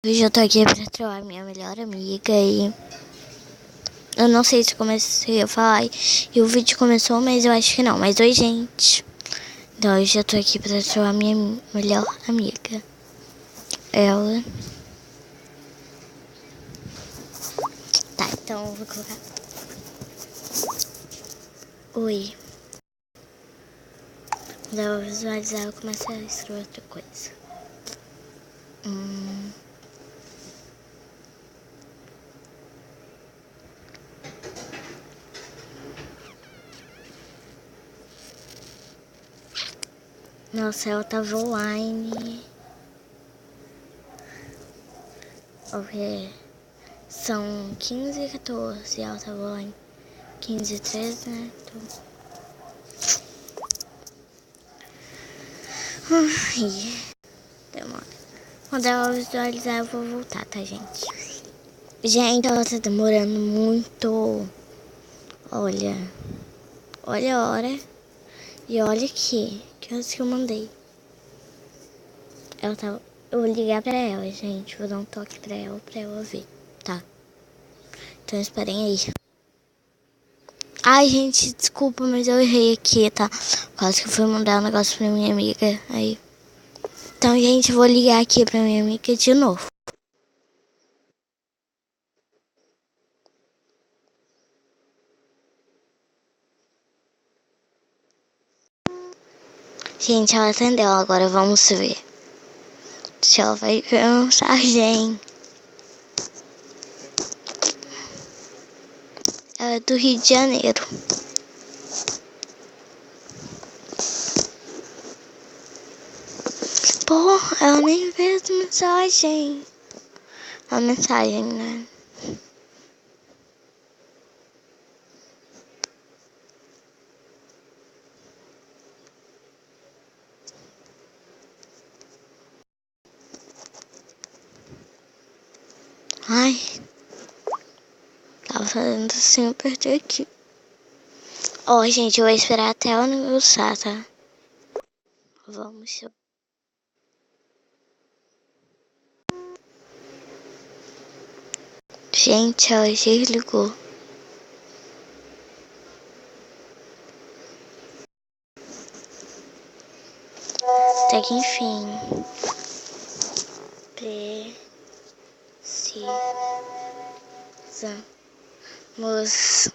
Hoje eu tô aqui pra trollar minha melhor amiga e eu não sei se comecei a falar e o vídeo começou, mas eu acho que não. Mas oi, gente. Então hoje eu tô aqui pra trollar minha melhor amiga. Ela. Tá, então eu vou colocar. Oi. Quando ela visualizar, eu começo a escrever outra coisa. Nossa, ela tava online. Ok. São 15 e 14 e ela tava online 15 e 13, né? Então... Ai, demora. Quando ela visualizar, eu vou voltar, tá, gente? Gente, ela tá demorando muito. Olha. Olha a hora. E olha aqui. Que horas que eu mandei. Ela tá... Eu vou ligar pra ela, gente. Vou dar um toque pra ela ver. Tá. Então esperem aí. Ai, gente, desculpa, mas eu errei aqui, tá? Quase que eu fui mandar um negócio pra minha amiga. Aí. Então, gente, eu vou ligar aqui pra minha amiga de novo. Gente, ela atendeu. Agora vamos ver se ela vai ver a mensagem. Ela é do Rio de Janeiro. Pô, ela nem fez mensagem. A mensagem, né? Ai. Tava fazendo assim, eu apertei aqui. Ó, gente, eu vou esperar até ela me usar, tá? Vamos. Gente, ela desligou. Até que enfim. Precisamos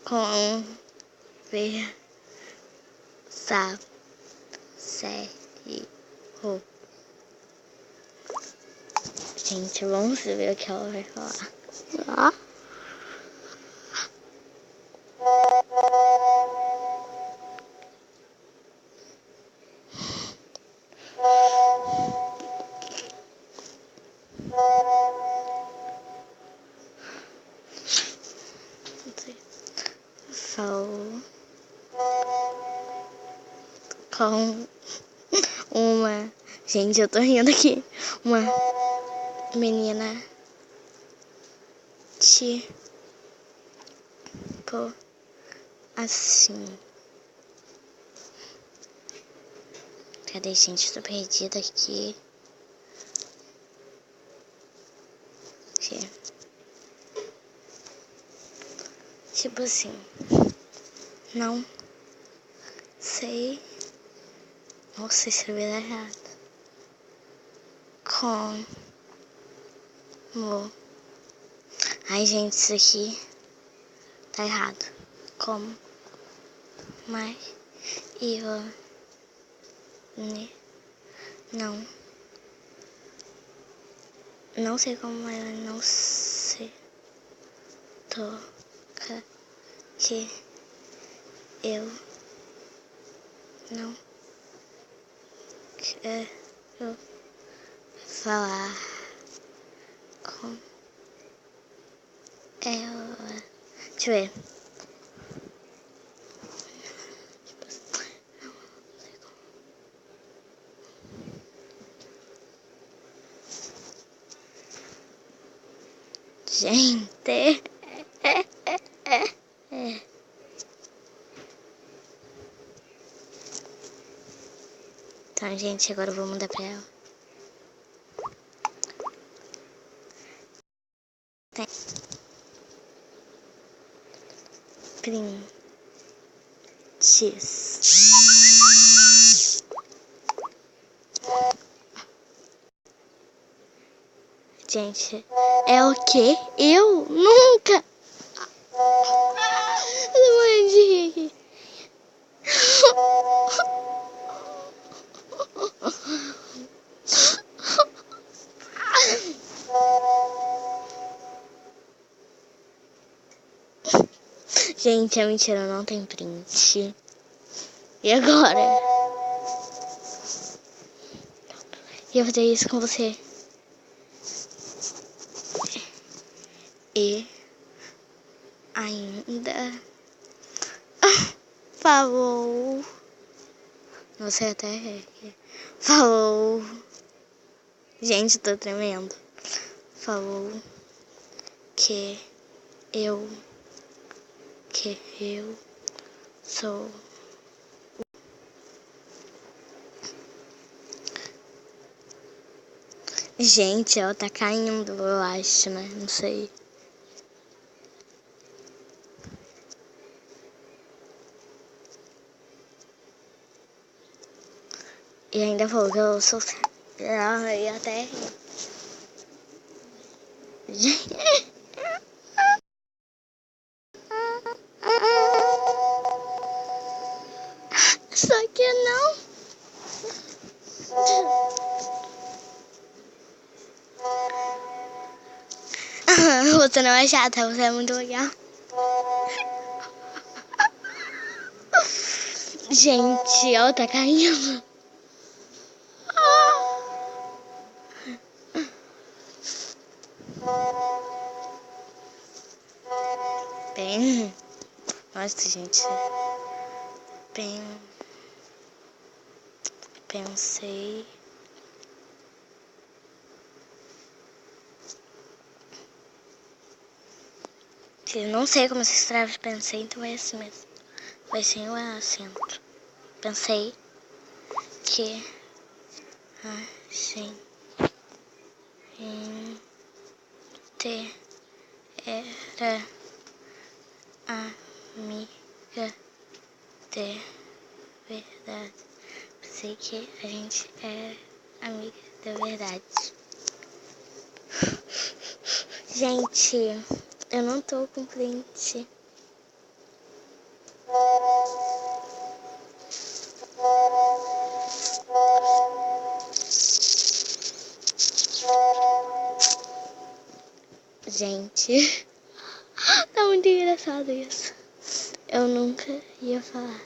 conversar sério. Gente, vamos ver o que ela vai falar. Ó. Sou com uma... Gente, eu tô rindo aqui. Uma menina tipo assim. Cadê, gente? Tô perdida aqui. Tipo assim. Não sei. Nossa, escrevi errado. Como. Ai, gente, isso aqui tá errado. Como. Mas eu não sei como ela não se toca que eu não quero falar com ela. Deixa eu ver. Gente. Então, gente, agora eu vou mandar pra ela. tem prints. Gente, é o quê? Eu nunca. Eu não vou de rir aqui. Gente, é mentira, não tem print. E agora? Eu vou fazer isso com você. E ainda falou. Você até falou. Gente, tô tremendo. Falou que eu sou. Gente, ela tá caindo, eu acho, né? Não sei. E ainda falou que eu sou. Ela ia até rir. Só que não. Você não é chata, você é muito legal. Gente, ela tá caindo. Bem, nossa, gente. Pensei. Eu não sei como se escreve pensei, então é assim mesmo. Vai sem o acento. Pensei que a gente era amiga de verdade. Pensei que a gente era amiga de verdade. Gente, eu não tô com print. Gente, tá muito engraçado isso. Eu nunca ia falar.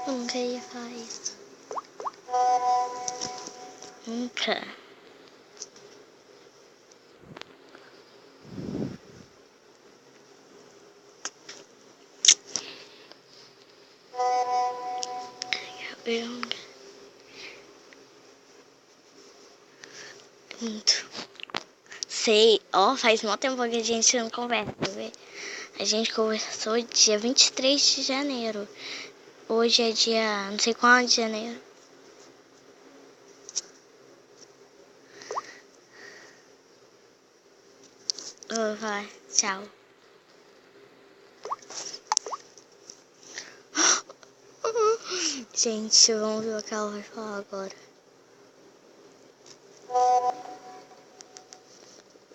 Eu nunca ia falar isso. Nunca. Muito. Sei, ó, faz muito tempo que a gente não conversa, viu? A gente conversou dia 23 de janeiro. Hoje é dia não sei qual de janeiro. Vai, tchau. Gente, vamos ver o que ela vai falar agora.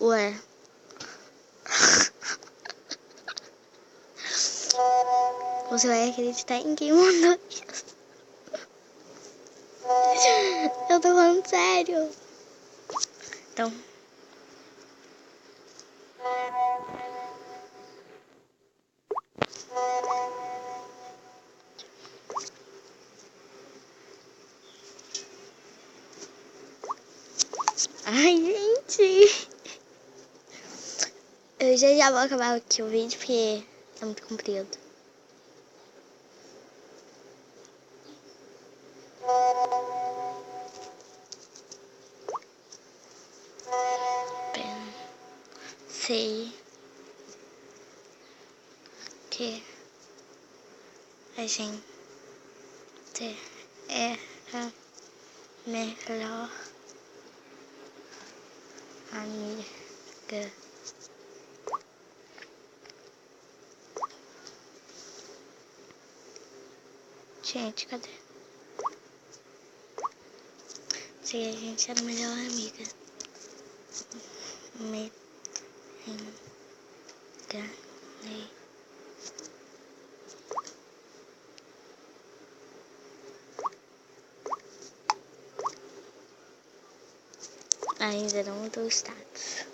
Ué. Você vai acreditar em quem mandou isso? Eu tô falando sério. Então. Ai, gente. Eu já vou acabar aqui o vídeo porque tá muito comprido. Pensei que a gente Você é a melhor amiga. Gente, cadê? Se a gente era a melhor amiga. Me enganei. Ainda não mudou o status.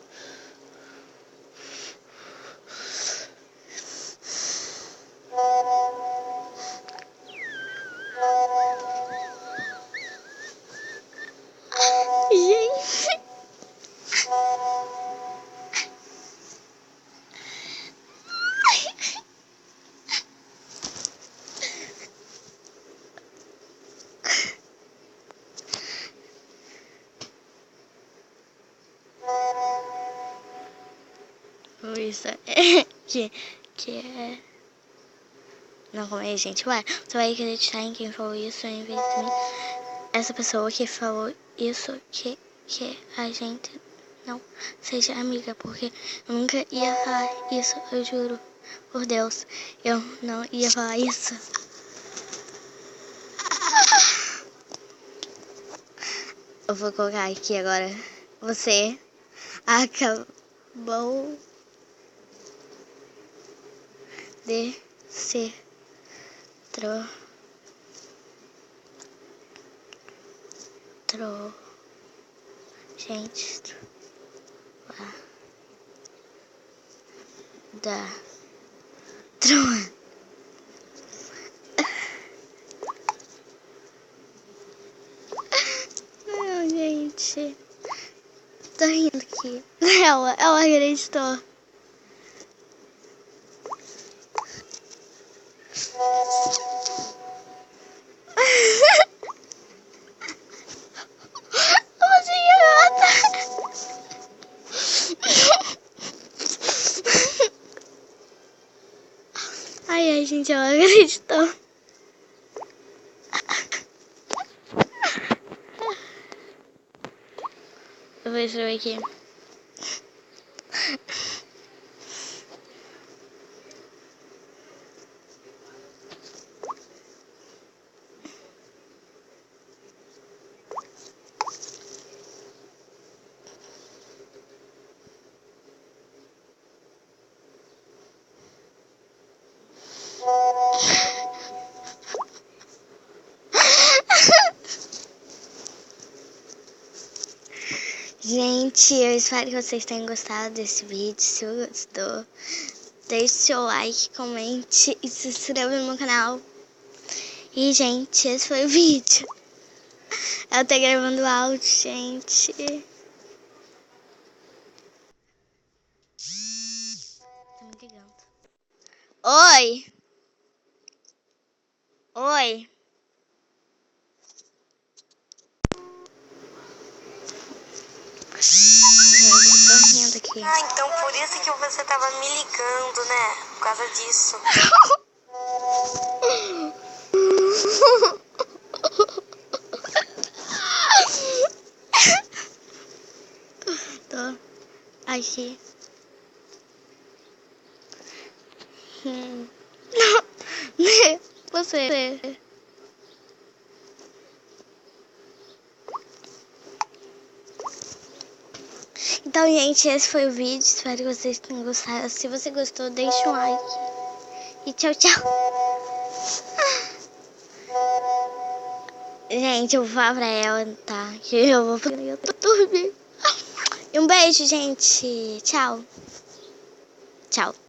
Gente. Isso é que é. Não, como é, gente? Ué, você vai acreditar em quem falou isso em vez de mim? Essa pessoa que falou isso, que a gente não seja amiga, porque eu nunca ia falar isso, eu juro. Por Deus, eu não ia falar isso. Eu vou colocar aqui agora. Você acabou de ser gente, não, gente, tô rindo aqui. Ela acreditou. Ai, gente, ela acreditou. Eu vou escrever aqui. Gente, eu espero que vocês tenham gostado desse vídeo. Se gostou, deixe seu like, comente e se inscreva no meu canal. E, gente, esse foi o vídeo. Eu tô gravando áudio, gente. Tá me ligando. Oi! Oi! Gente, tô rindo aqui. Ah, então por isso que você tava me ligando, né? Por causa disso. Tô aqui. Você. Então, gente, esse foi o vídeo. Espero que vocês tenham gostado. Se você gostou, deixa um like. E tchau, tchau. Gente, eu vou falar pra ela, tá? Que eu vou fazer no YouTube. E um beijo, gente. Tchau. Tchau.